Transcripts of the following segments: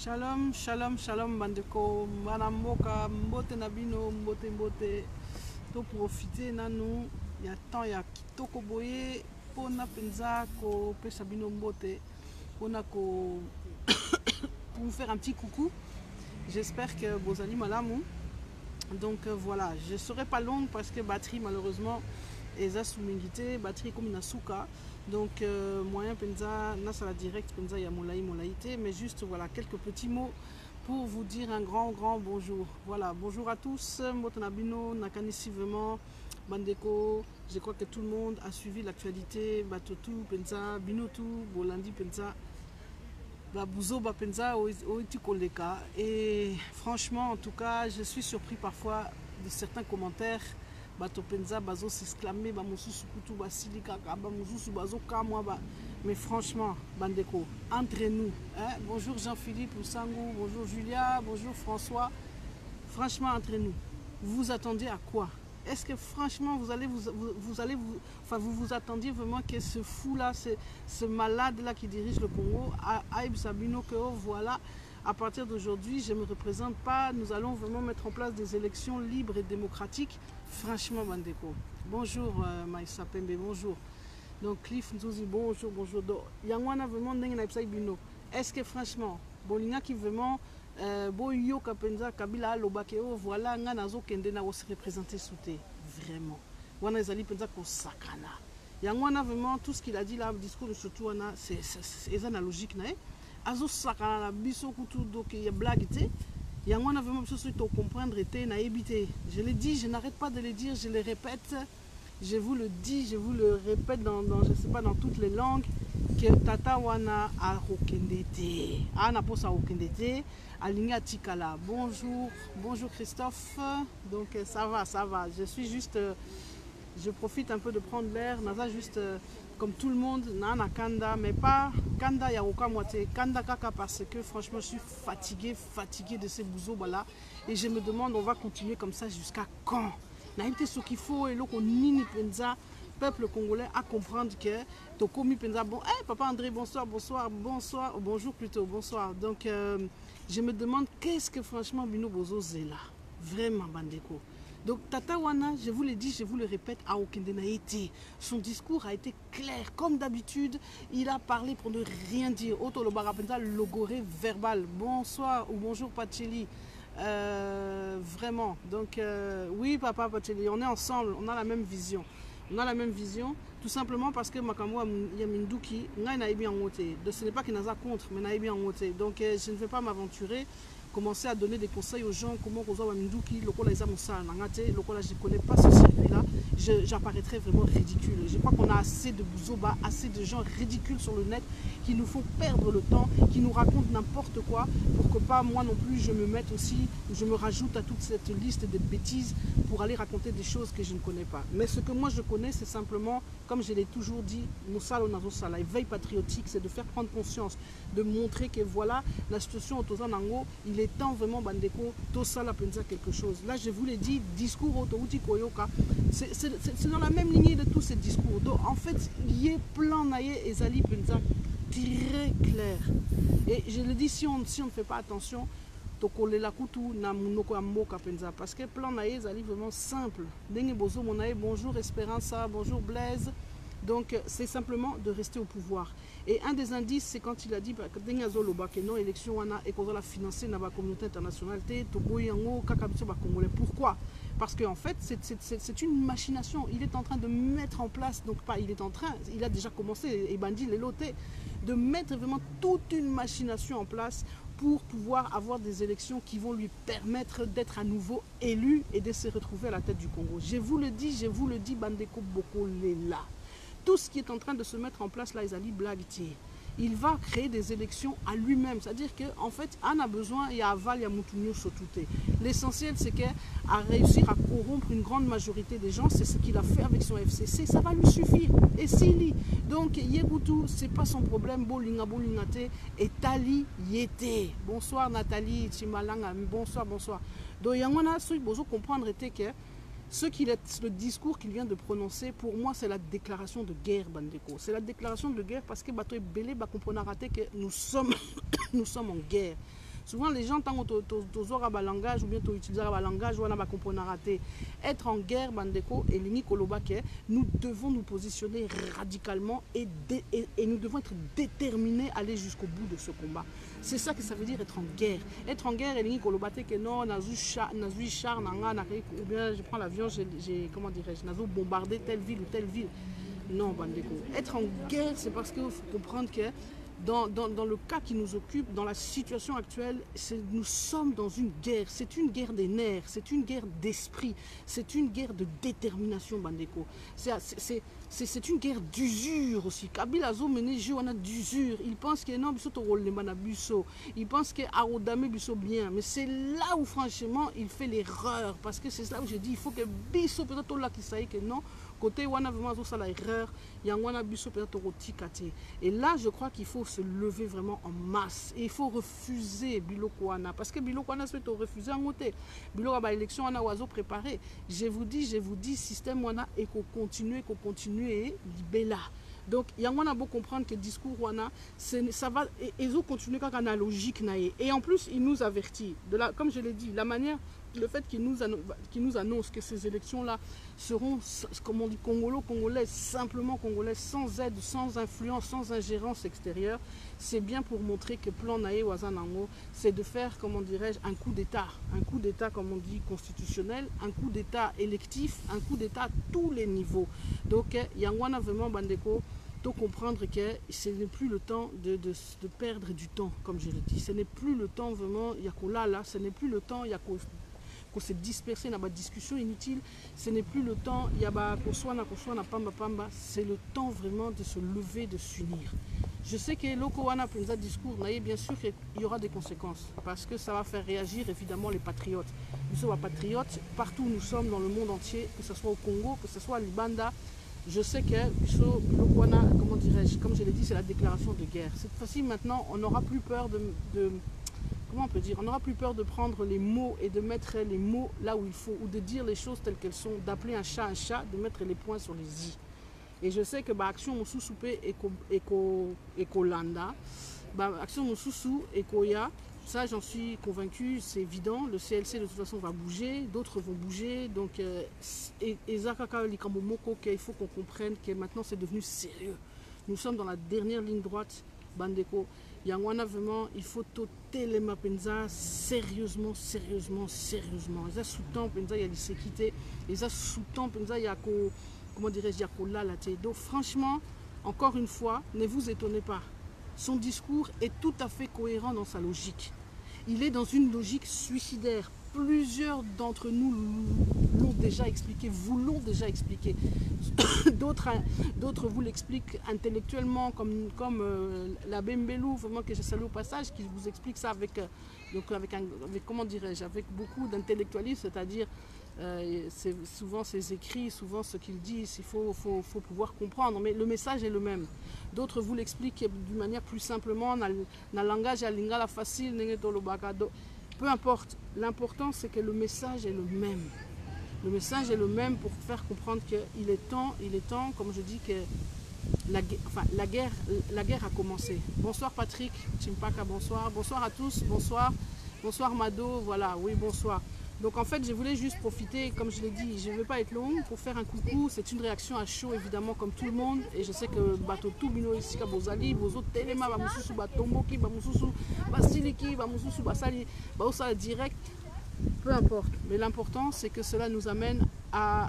Shalom, shalom, shalom, bandeko. Manamoka, mbote nabino, mbote mbote. To profiter nanou. Il y a temps, il y a kitoko boye. Pona penza ko pesa bino mbote. Pona ko pour vous faire un petit coucou. J'espère que vous allez malamou. Donc voilà, je ne serai pas longue parce que batterie malheureusement est soumengité, batterie comme une souka. Donc moyen penza nasala direct penza ya molaïté, mais juste voilà quelques petits mots pour vous dire un grand bonjour. Voilà, bonjour à tous. Motonabino nakanisi vraiment bandeko. Je crois que tout le monde a suivi l'actualité. Batotu penza binotu bolandi penza. Et franchement, en tout cas, je suis surpris parfois de certains commentaires. Mais franchement, bandeko, entre nous, hein? Bonjour Jean-Philippe Oussangou, bonjour Julia, bonjour François. Franchement, entre nous, vous attendez à quoi? Est-ce que franchement vous vous attendiez vraiment que ce fou là, ce malade là qui dirige le Congo, Aïb Sabino, que oh, voilà, à partir d'aujourd'hui je ne me représente pas, nous allons vraiment mettre en place des élections libres et démocratiques? Franchement, bandeko. Bonjour Maïssa Pembe, bonjour. Donc Cliff Nzouzi, bonjour, bonjour. Yangwana vraiment Bino. Est-ce que franchement, Bolina qui vraiment Boyo Kapenza Kabila Lobakeo, voilà, Nganazo Kendena va se représenter sous thé. Vraiment. Wana Zali Penza Kosakana. Yangwana vraiment, tout ce qu'il a dit là, le discours de surtout, c'est analogique. Azo Sakana, Biso Koutou, donc il y a blague. Yangwana vraiment, tout ce qu'il comprendre était naïbité. Je l'ai dit, je n'arrête pas de le dire, je le répète. Je vous le dis, je vous le répète je sais pas, dans toutes les langues. Que tata wana a okendete ana posa okendete alinga tikala. Bonjour, bonjour Christophe. Donc ça va, je suis juste je profite un peu de prendre l'air, naza juste comme tout le monde nana kanda, mais pas kanda ya oka moite kanda kaka, parce que franchement je suis fatigué de ces bouzos là, et je me demande on va continuer comme ça jusqu'à quand? Naïmte ce qu'il faut et l'oko nini penza peuple congolais à comprendre que Tokomi Penza, bon, hey, papa André, bonsoir, bonjour plutôt, bonsoir. Donc, je me demande qu'est-ce que franchement Bino Bozo est là, vraiment bandeko. Donc, Tata Wana, je vous l'ai dit, je vous le répète, à Okendenaïti, son discours a été clair, comme d'habitude, il a parlé pour ne rien dire. Auto le Barapenza, logoré verbal. Bonsoir ou bonjour Pacheli. Vraiment, donc, oui, papa Pacheli, on est ensemble, on a la même vision. On a la même vision, tout simplement parce que Makamwa Yaminduki, ce n'est pas qu'il n'a contre, mais Naïbi en moté. Donc je ne vais pas m'aventurer, commencer à donner des conseils aux gens, comment Rosa Minduki, le Kola Isamusa, le Kola, je ne connais pas ce circuit-là, j'apparaîtrais vraiment ridicule. Je crois qu'on a assez de bouzoba, assez de gens ridicules sur le net qui nous font perdre le temps, qui nous racontent n'importe quoi, pour que pas moi non plus je me mette aussi, je me rajoute à toute cette liste de bêtises pour aller raconter des choses que je ne connais pas. Mais ce que moi je connais, c'est simplement, comme je l'ai toujours dit, Moussalo Nazosala, veille patriotique, c'est de faire prendre conscience, de montrer que voilà, la situation au Tozanango, il est temps vraiment, Bandeko, Tosala Penza quelque chose. Là, je vous l'ai dit, discours Otouti Koyoka, c'est dans la même lignée de tous ces discours. Donc, en fait, il y a plein naïe et Zali Penza très clair. Et je le dis, si on ne fait pas attention, parce que plan naïe Zali vraiment simple. Bonjour Espéranza, bonjour Blaise. Donc c'est simplement de rester au pouvoir. Et un des indices, c'est quand il a dit que non élection et qu'on va financer dans la communauté internationale. Pourquoi? Parce qu'en fait, c'est une machination. Il est en train de mettre en place, donc pas il est en train, il a déjà commencé, et Bandi les lotés, de mettre vraiment toute une machination en place pour pouvoir avoir des élections qui vont lui permettre d'être à nouveau élu et de se retrouver à la tête du Congo. Je vous le dis, Bandeko Bokolela. Tout ce qui est en train de se mettre en place là, Ezali Blagti, il va créer des élections à lui-même. C'est-à-dire qu'en fait, on a besoin, il y a Aval, il y a Moutounio, Sotouté. L'essentiel, c'est qu'à réussir à corrompre une grande majorité des gens, c'est ce qu'il a fait avec son FCC, ça va lui suffire. Et s'il donc, Yegoutou, ce n'est pas son problème, Bolinga, Bolingate, et Tali Yete. Bonsoir Nathalie, Timalanga, bonsoir. Donc, il y a besoin de comprendre que le discours qu'il vient de prononcer, pour moi, c'est la déclaration de guerre, Bandeko. C'est la déclaration de guerre parce que Bato est belé, comprendre que nous sommes en guerre. Souvent, les gens, tant que tu as un langage ou bien tu utilises un langage, ou on a comprendre raté. Être en guerre, Bandeko, et l'Uni Kolobake, nous devons nous positionner radicalement et nous devons être déterminés à aller jusqu'au bout de ce combat. C'est ça que ça veut dire être en guerre. Être en guerre, et l'Uni Kolobate, que non, on a vu char, ou bien je prends l'avion, j'ai comment dirais-je, on a bombardé telle ville ou telle ville. Non, Bandeko. Être en guerre, c'est parce qu'il faut comprendre que dans le cas qui nous occupe, dans la situation actuelle, nous sommes dans une guerre. C'est une guerre des nerfs, c'est une guerre d'esprit, c'est une guerre de détermination, Bandeko. C'est une guerre d'usure aussi. Kabila Zo mené jeu, on a d'usure. Il pense que non, il pense que Arodame Bisso bien. Mais c'est là où franchement il fait l'erreur. Parce que c'est là où je dis il faut que Bisso peut-être là qui sait que non. Côté wana vraiment ça l'erreur, il y a wana Bisso peut-être rotikate. Et là je crois qu'il faut se lever vraiment en masse. Et il faut refuser Biloko wana. Parce que Biloko wana c'est refuser en côté. Biloko ba élection wana oiseau préparé. Je vous dis, système wana et qu'on continue et libéla. Donc, il y a beau comprendre que le discours wana, ça va, et ils ont continué comme la logique naïe. Et en plus, il nous avertit, comme je l'ai dit, la manière, le fait qu'il nous annonce que ces élections-là seront, comme on dit, congolaises, simplement congolaises, sans aide, sans influence, sans ingérence extérieure, c'est bien pour montrer que plan naïe Wazanango, c'est de faire, comment dirais-je, un coup d'État, comme on dit, constitutionnel, un coup d'État électif, un coup d'État à tous les niveaux. Donc, il y a vraiment, Bandeko, comprendre que ce n'est plus le temps de perdre du temps, comme je le dis. Ce n'est plus le temps vraiment, il y a qu'au là, ce n'est plus le temps, il y a qu'on se disperser dans la discussion inutile, ce n'est plus le temps, il y a qu'on soit na pamba, c'est le temps vraiment de se lever, de s'unir. Je sais que l'Okowana Penza discours, bien sûr qu'il y aura des conséquences, parce que ça va faire réagir évidemment les patriotes. Nous sommes patriotes, partout où nous sommes dans le monde entier, que ce soit au Congo, que ce soit à Libanda. Je sais que comment dirais-je, comme je l'ai dit, c'est la déclaration de guerre. Cette fois-ci, maintenant, on n'aura plus peur comment on peut dire, on n'aura plus peur de prendre les mots et de mettre les mots là où il faut, ou de dire les choses telles qu'elles sont, d'appeler un chat, de mettre les points sur les i. Et je sais que Action Moussoupé et Kolanda, Action Moussoussou et Koya, ça, j'en suis convaincu, c'est évident. Le CLC, de toute façon, va bouger. D'autres vont bouger. Donc, et Zakaka Likamomoko, il faut qu'on comprenne que maintenant, c'est devenu sérieux. Nous sommes dans la dernière ligne droite, Bandeko. Yangwana, vraiment, il faut toter les Mapenza sérieusement. Les a sous-temps, Penza, il y a l'isséquité. Les a sous-temps, Penza, il y a comment dirais-je, il y a la tête. Donc, franchement, encore une fois, ne vous étonnez pas. Son discours est tout à fait cohérent dans sa logique. Il est dans une logique suicidaire. Plusieurs d'entre nous l'ont déjà expliqué, vous l'ont déjà expliqué. D'autres vous l'expliquent intellectuellement, comme l'abbé Mbelou, vraiment que je salue au passage, qui vous explique ça avec comment dirais-je, avec beaucoup d'intellectualisme, c'est-à-dire souvent ses écrits, souvent ce qu'il dit, il faut pouvoir comprendre, mais le message est le même. D'autres vous l'expliquent d'une manière plus simplement, dans le langage à lingala facile, peu importe, l'important c'est que le message est le même. Le message est le même pour faire comprendre qu'il est temps, comme je dis, que la guerre a commencé. Bonsoir Patrick, Chimpaka, bonsoir. Bonsoir à tous, bonsoir. Bonsoir Mado, voilà, oui, bonsoir. Donc en fait, je voulais juste profiter, comme je l'ai dit, je ne veux pas être longue, pour faire un coucou. C'est une réaction à chaud, évidemment, comme tout le monde. Et je sais que Bato Toubino ici, Bozali, Bozo Telema, Bamoussou, Batomboki, Bamoussou, Basiliki, Bamoussou, Basali, Baosa direct, peu importe. Mais l'important, c'est que cela nous amène à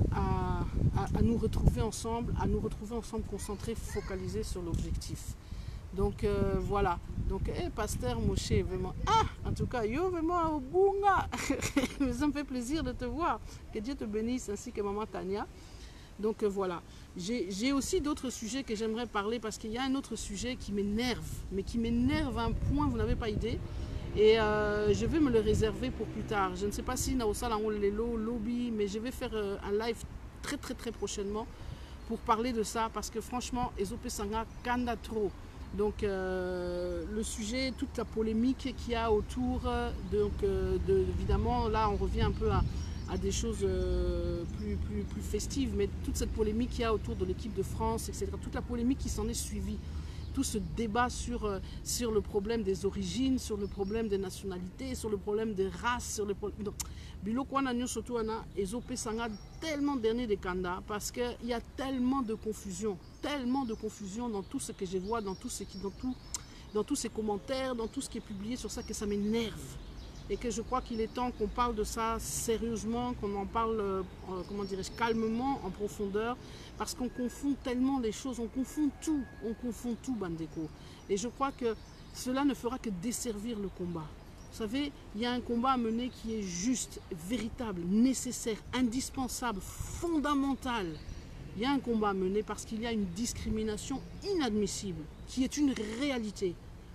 nous retrouver ensemble, concentrés, focalisés sur l'objectif. Donc voilà. Donc, Pasteur Moshe, vraiment. En tout cas, yo, vraiment, au Bunga. Ça me fait plaisir de te voir. Que Dieu te bénisse, ainsi que Maman Tania. Donc voilà. J'ai aussi d'autres sujets que j'aimerais parler parce qu'il y a un autre sujet qui m'énerve. Mais qui m'énerve à un point, vous n'avez pas idée. Et je vais me le réserver pour plus tard. Je ne sais pas si Naosa Langolelo, Lobby, mais je vais faire un live très prochainement pour parler de ça. Parce que franchement, Ezopé Sanga, Kanda trop. Donc le sujet, toute la polémique qu'il y a autour, évidemment là on revient un peu à des choses plus festives, mais toute cette polémique qu'il y a autour de l'équipe de France, etc., toute la polémique qui s'en est suivie, tout ce débat sur, sur le problème des origines, sur le problème des nationalités, sur le problème des races, sur le problème... Donc, biloko wana nyonso tu wana ezopesanga tellement dernier des candidats parce qu'il y a tellement de confusion dans tout ce que je vois, dans tout ce qui, dans tous ces commentaires, dans tout ce qui est publié sur ça, que ça m'énerve. Et que je crois qu'il est temps qu'on parle de ça sérieusement, qu'on en parle, comment dirais-je, calmement, en profondeur, parce qu'on confond tellement les choses, on confond tout, Bandeko. Et je crois que cela ne fera que desservir le combat. Vous savez, il y a un combat à mener qui est juste, véritable, nécessaire, indispensable, fondamental. Il y a un combat à mener parce qu'il y a une discrimination inadmissible, qui est une réalité.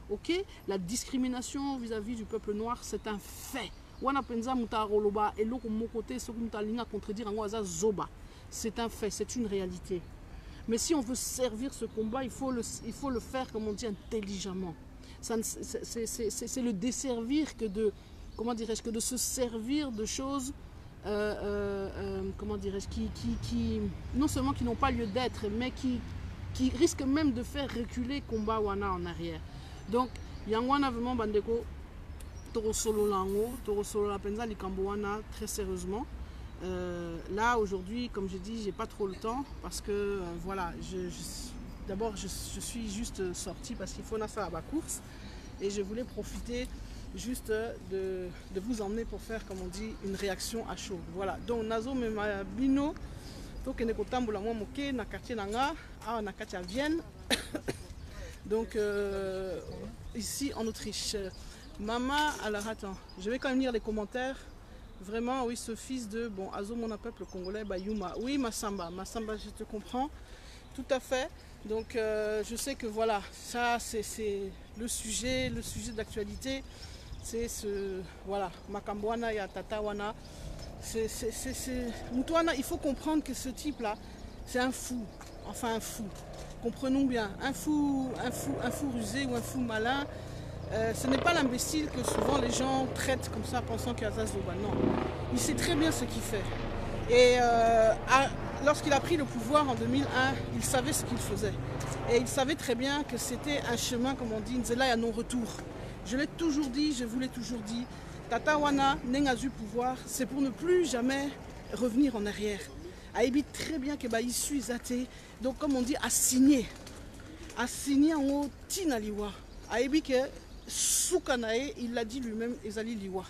Ok, la discrimination vis-à-vis du peuple noir, c'est un fait. C'est un fait, c'est une réalité. Mais si on veut servir ce combat, il faut le faire, comme on dit, intelligemment. C'est le desservir que de, comment dirais-je, que de se servir de choses, comment dirais-je, qui non seulement qui n'ont pas lieu d'être, mais qui risquent même de faire reculer combat wana en arrière. Donc, Yangwana vraiment Bandeko, Toro Solo Lango, Toro Solo La Penza, Likamboana, très sérieusement. Là, aujourd'hui, comme je dis, j'ai pas trop le temps parce que, voilà, d'abord, je suis juste sortie parce qu'il faut faire à ma course et je voulais profiter juste de vous emmener pour faire, comme on dit, une réaction à chaud. Voilà, donc, Nazo Mema Bino, Tokeneko Tamboula Moke, na quartier Nanga, na quartier à Vienne. Donc, ici en Autriche. Mama, alors attends, je vais quand même lire les commentaires. Vraiment, oui, ce fils de, bon, Azo, mon peuple congolais, Bayuma. Oui, Massamba, je te comprends, tout à fait. Donc, je sais que voilà, ça, c'est le sujet d'actualité. C'est ce, voilà, Makambwana et Tatawana. Moutouana, il faut comprendre que ce type-là, c'est un fou, enfin un fou. Comprenons bien, un fou rusé ou un fou malin, ce n'est pas l'imbécile que souvent les gens traitent comme ça, pensant qu'il y a Zazoba. Non, il sait très bien ce qu'il fait. Et lorsqu'il a pris le pouvoir en 2001, il savait ce qu'il faisait. Et il savait très bien que c'était un chemin, comme on dit, Nzela à non-retour. Je l'ai toujours dit, je vous l'ai toujours dit, Tata Wana Nengazu pouvoir, c'est pour ne plus jamais revenir en arrière. Aïbi très bien que issu Zate, donc comme on dit, a signé en haut Tina Liwa. Aïbi que Soukanae, il l'a dit lui-même, Ezali Liwa.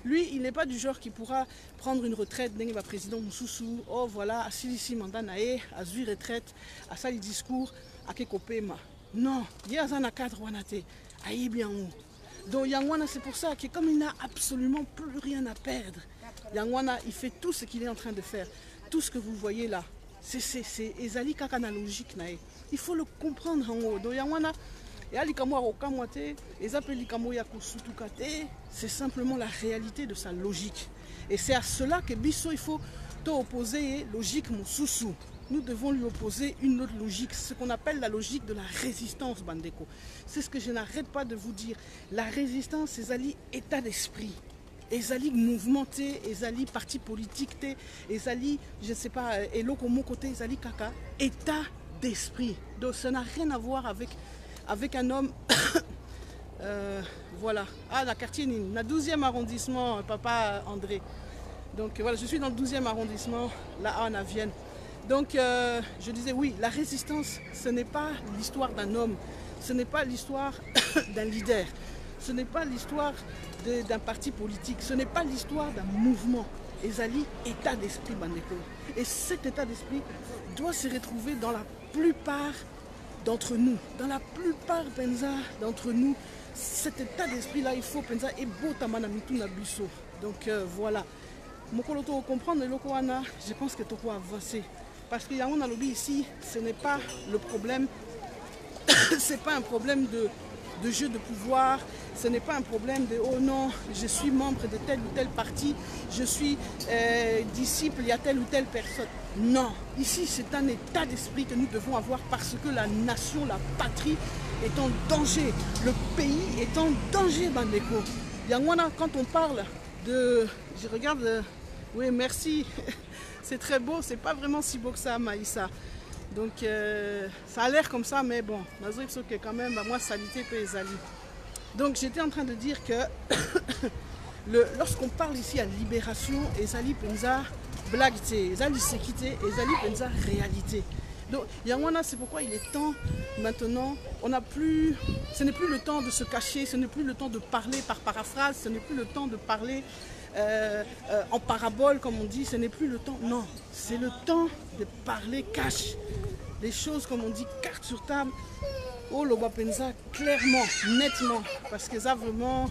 Lui, il n'est pas du genre qui pourra prendre une retraite, n'est pas président Moussoussou, oh voilà, à Silisi Mandanae, à Zui retraite, à Sali discours, à Kekopema. Non, il y a un cadre Wanate, Aïbi en haut. Donc Yangwana, c'est pour ça que comme il n'a absolument plus rien à perdre, Yangwana, il fait tout ce qu'il est en train de faire. Tout ce que vous voyez là, c'est Ezali Kakana logique. Il faut le comprendre en haut. Donc Yangwana, c'est simplement la réalité de sa logique. Et c'est à cela que Bisso, il faut opposer logique Moussoussou. Nous devons lui opposer une autre logique, ce qu'on appelle la logique de la résistance, Bandeko. C'est ce que je n'arrête pas de vous dire. La résistance, c'est Ezali état d'esprit. Ezali mouvementé, Ezali parti politique, Ezali, je ne sais pas, Elo comme côté, Ezali Kaka, état d'esprit. Donc ça n'a rien à voir avec un homme, voilà, la quartier Nine, le 12e arrondissement, papa André. Donc voilà, je suis dans le 12e arrondissement, là à Vienne. Donc je disais oui, la résistance, ce n'est pas l'histoire d'un homme, ce n'est pas l'histoire d'un leader, ce n'est pas l'histoire d'un parti politique, ce n'est pas l'histoire d'un mouvement. Ezali, état d'esprit Bandeko. Et cet état d'esprit doit se retrouver dans la plupart d'entre nous. Dans la plupart d'entre nous, cet état d'esprit-là, il faut penser et beau tamana mituna biso. Donc voilà. Mokoloto comprendre le Lokoana, je pense que tu peux avancer. Parce qu'il y a un lobby ici, ce n'est pas le problème, c'est pas un problème de jeu de pouvoir, ce n'est pas un problème de oh non, je suis membre de tel ou tel parti, je suis disciple, il y a telle ou telle personne. Non, ici c'est un état d'esprit que nous devons avoir parce que la nation, la patrie est en danger, le pays est en danger, Bandeko. Yangwana, quand on parle de, je regarde, oui merci, c'est très beau, c'est pas vraiment si beau que ça, Maïssa. Donc ça a l'air comme ça, mais bon, que quand même, moi, salité peut les allier. Donc j'étais en train de dire que lorsqu'on parle ici à libération, Ezali Penza blague, Ezali séquité, Ezali Penza réalité. Donc Yangwana, c'est pourquoi il est temps maintenant, ce n'est plus le temps de se cacher, ce n'est plus le temps de parler par paraphrase, ce n'est plus le temps de parler en parabole comme on dit, ce n'est plus le temps, non, c'est le temps de parler cash, les choses comme on dit, carte sur table, oh Loba Penza clairement, nettement, parce que ça vraiment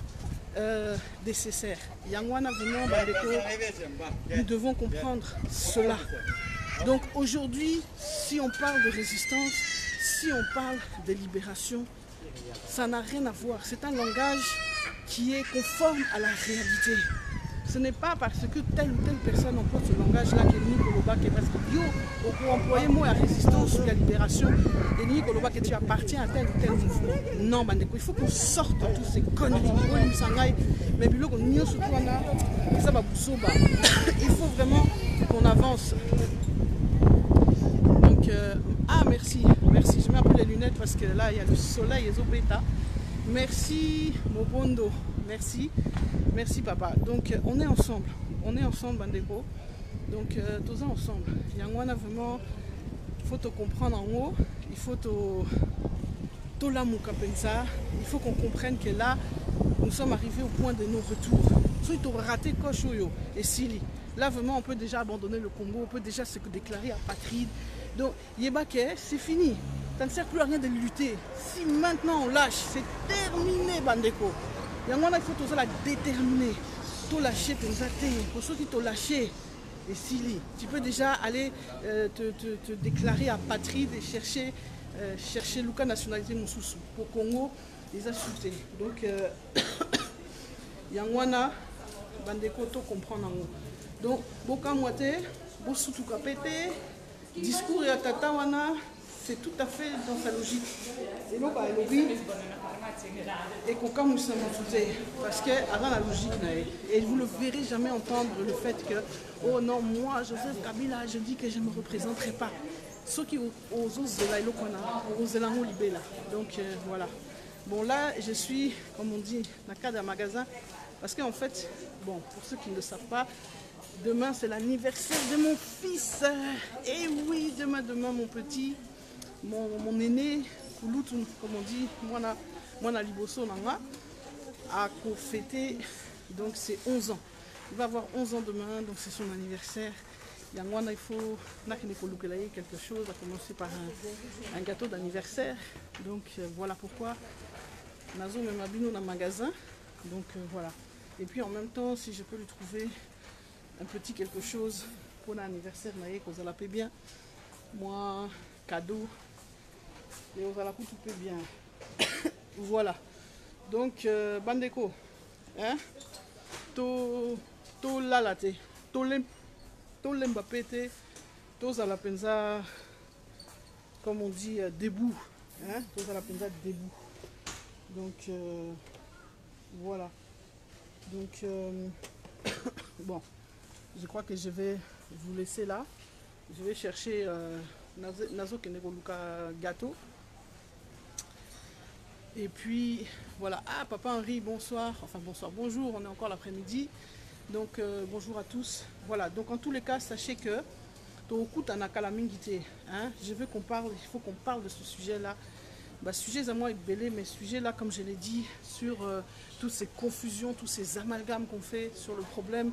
nécessaire. Yangwana vraiment, nous devons comprendre cela. Donc aujourd'hui, si on parle de résistance, si on parle de libération, ça n'a rien à voir. C'est un langage qui est conforme à la réalité. Ce n'est pas parce que telle ou telle personne emploie ce langage-là que ni Koloba, parce que yo, pour employer le mot la résistance ou la libération, et ni Koloba que tu appartiens à tel ou tel mouvement. Non, Bandeko, il faut qu'on sorte de toutes ces conneries. Mais il faut vraiment qu'on avance. Donc, merci, je mets un peu les lunettes parce que là, il y a le soleil et Zobeta. Merci, Mobondo, merci papa. Donc, on est ensemble, Bandeko. Donc, tous ensemble. Yangwana, vraiment, il faut te comprendre en haut, il faut te il faut qu'on comprenne que là, nous sommes arrivés au point de nos retours. Si tu as raté Koshoyo et Sili, là vraiment on peut déjà abandonner le Congo, on peut déjà se déclarer apatride. Donc Yébake, c'est fini. Ça ne sert plus à rien de lutter. Si maintenant on lâche, c'est terminé Bandeko. Yangwana, il faut tout ça la déterminer. Tout lâcher, pour ceux qui t'ont lâché. Et Sili, tu peux déjà aller te déclarer apatride et chercher Luka nationalité Moussoussou. Pour Congo, les a sauté. Donc, Yangwana, Bandeko, to comprendre en haut. Donc, Boka Mwate, Bosutu Kapete, discours et Tatawana, c'est tout à fait dans sa logique. Et donc, et qu'on comme nous sommes parce que avant la logique, et vous ne verrez jamais entendre le fait que, oh non, moi, Joseph Kabila, je dis que je ne me représenterai pas. Ceux qui osent libérer. Donc voilà. Bon là, je suis, comme on dit, dans le cadre d'un magasin. Parce qu'en fait, bon, pour ceux qui ne le savent pas, demain c'est l'anniversaire de mon fils. Et oui, demain mon petit, mon aîné, Kouloutou, comme on dit, moi Liboso Nanga, a fêté, donc c'est 11 ans. Il va avoir 11 ans demain, donc c'est son anniversaire. Yangwana, il faut quelque chose, à commencer par un gâteau d'anniversaire. Donc voilà pourquoi Nazo me mabino dans le magasin. Donc voilà. Et puis en même temps, si je peux lui trouver un petit quelque chose pour l'anniversaire, vous allez bien. Moi, cadeau. Et vous allez tout bien. Voilà. Donc Bandeko, hein? To la latte, to l'embapete, to la penza, comme on dit, debout, hein? To la penza debout. Donc voilà. Donc bon, je crois que je vais vous laisser là. Je vais chercher Nazo Kenegoluka gâteau. Et puis voilà. Ah, papa Henri, bonsoir. Enfin bonsoir, bonjour, on est encore l'après-midi. Donc bonjour à tous. Voilà, donc en tous les cas, sachez que hein, je veux qu'on parle, il faut qu'on parle de ce sujet-là. Bah, sujet à moi est belé, mais sujet là, comme je l'ai dit, sur toutes ces confusions, tous ces amalgames qu'on fait sur le problème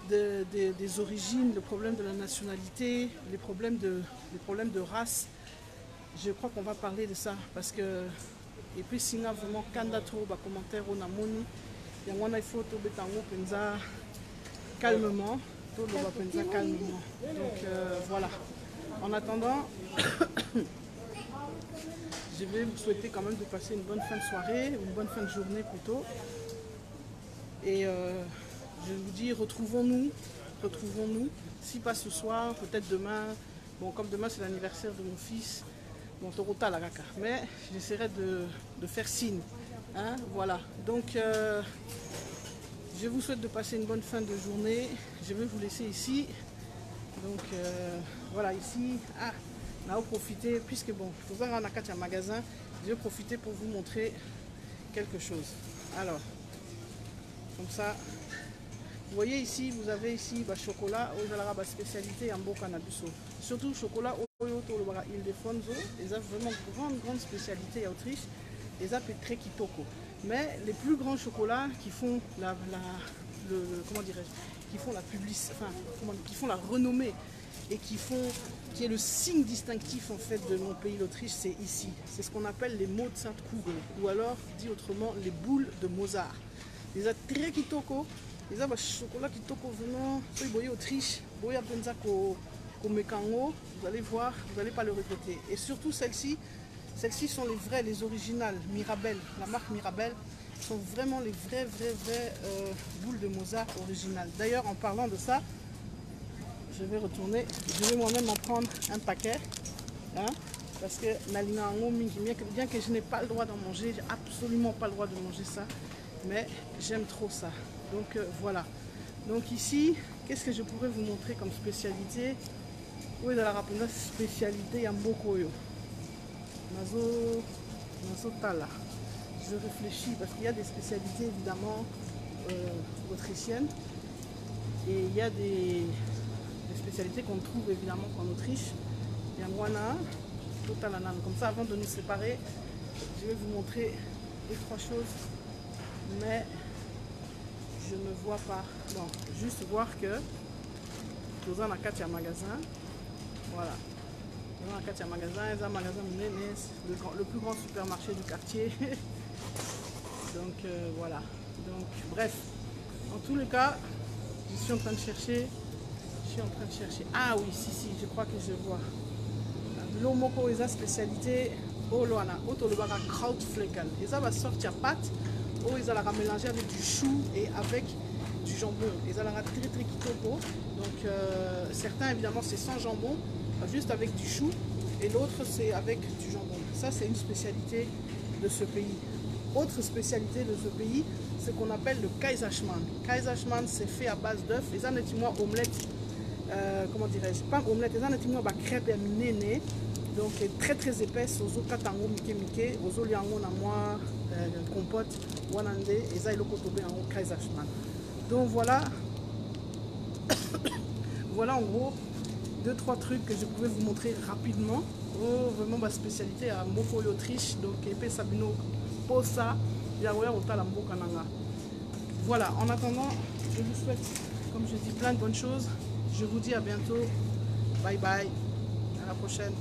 des origines, le problème de la nationalité, les problèmes de race. Je crois qu'on va parler de ça parce que, et puis s'il y a vraiment candidature, commentaire au Namoni, il y a il faut tout penza calmement, tout penza calmement. Donc voilà. En attendant, je vais vous souhaiter quand même de passer une bonne fin de soirée, une bonne fin de journée plutôt. Et je vous dis, retrouvons-nous, si pas ce soir, peut-être demain. Bon, comme demain c'est l'anniversaire de mon fils, bon, Torota la Raka. Mais j'essaierai de faire signe. Hein, voilà. Donc, je vous souhaite de passer une bonne fin de journée. Je vais vous laisser ici. Donc, voilà, ici. Ah, On va profiter, puisque bon, dans un magasin, je vais profiter pour vous montrer quelque chose. Alors, comme ça, vous voyez ici, vous avez ici le chocolat, la spécialité en Bocanabuso. Surtout le chocolat au Ildefonso, ils ont vraiment grande spécialité en Autriche, ils ont très kitoko. Mais les plus grands chocolats qui font comment dirais-je, qui font la publicité, enfin, qui font la renommée et qui est le signe distinctif en fait de mon pays l'Autriche, c'est ici. C'est ce qu'on appelle les Mozartkugel, ou alors dit autrement les boules de Mozart. Ils ont très kitoko, ils ont un chocolat kitoko vraiment, si vous voyez Autriche, vous voyez comme Mekango, vous allez voir, vous n'allez pas le regretter. Et surtout celles-ci sont les vraies, les originales, Mirabelle, la marque Mirabelle, sont vraiment les vraies boules de Mozart originales. D'ailleurs, en parlant de ça, je vais retourner, je vais moi-même en prendre un paquet, hein, parce que bien que je n'ai pas le droit d'en manger, j'ai absolument pas le droit de manger ça, mais j'aime trop ça. Donc voilà. Donc ici, qu'est-ce que je pourrais vous montrer comme spécialité? Oui, dans la spécialité Yambokoyo. Nazo Tala. Je réfléchis parce qu'il y a des spécialités évidemment autrichiennes et il y a des spécialités qu'on trouve évidemment en Autriche. Yamwana, Totalanan. Comme ça, avant de nous séparer, je vais vous montrer les trois choses, mais je ne vois pas. Bon, juste voir que dans un Akatia magasin, voilà. Dans un Akatia magasin, il y a un magasin le plus grand supermarché du quartier. Donc voilà. Donc bref, en tous les cas, je suis en train de chercher. Ah oui, si, je crois que je vois. L'omoko est la spécialité Oloana, Otolobara Krautflecken. Et ça va sortir pâte, ou ils allont mélanger avec du chou et avec du jambon. Ils allont très kitoko. Donc certains évidemment c'est sans jambon, juste avec du chou, et l'autre c'est avec du jambon. Ça c'est une spécialité de ce pays. Autre spécialité de ce pays, c'est qu'on appelle le Kaiserschmarrn. Kaiserschmarrn c'est fait à base d'œufs. Les annetiments omelette. Comment dirais-je, pas omelette, les annetiments crêpes néné, donc très épaisse, aux katango mike, aux oliango na moi, compote, wanande, et ça il est en Kaiserschmarrn. Donc voilà, voilà en gros 2-3 trucs que je pouvais vous montrer rapidement. Oh, vraiment ma spécialité à Mboko l'Autriche, donc épée sabino, posa, yaoya otala mboka nanga. Voilà, en attendant, je vous souhaite, comme je dis, plein de bonnes choses. Je vous dis à bientôt. Bye bye. À la prochaine.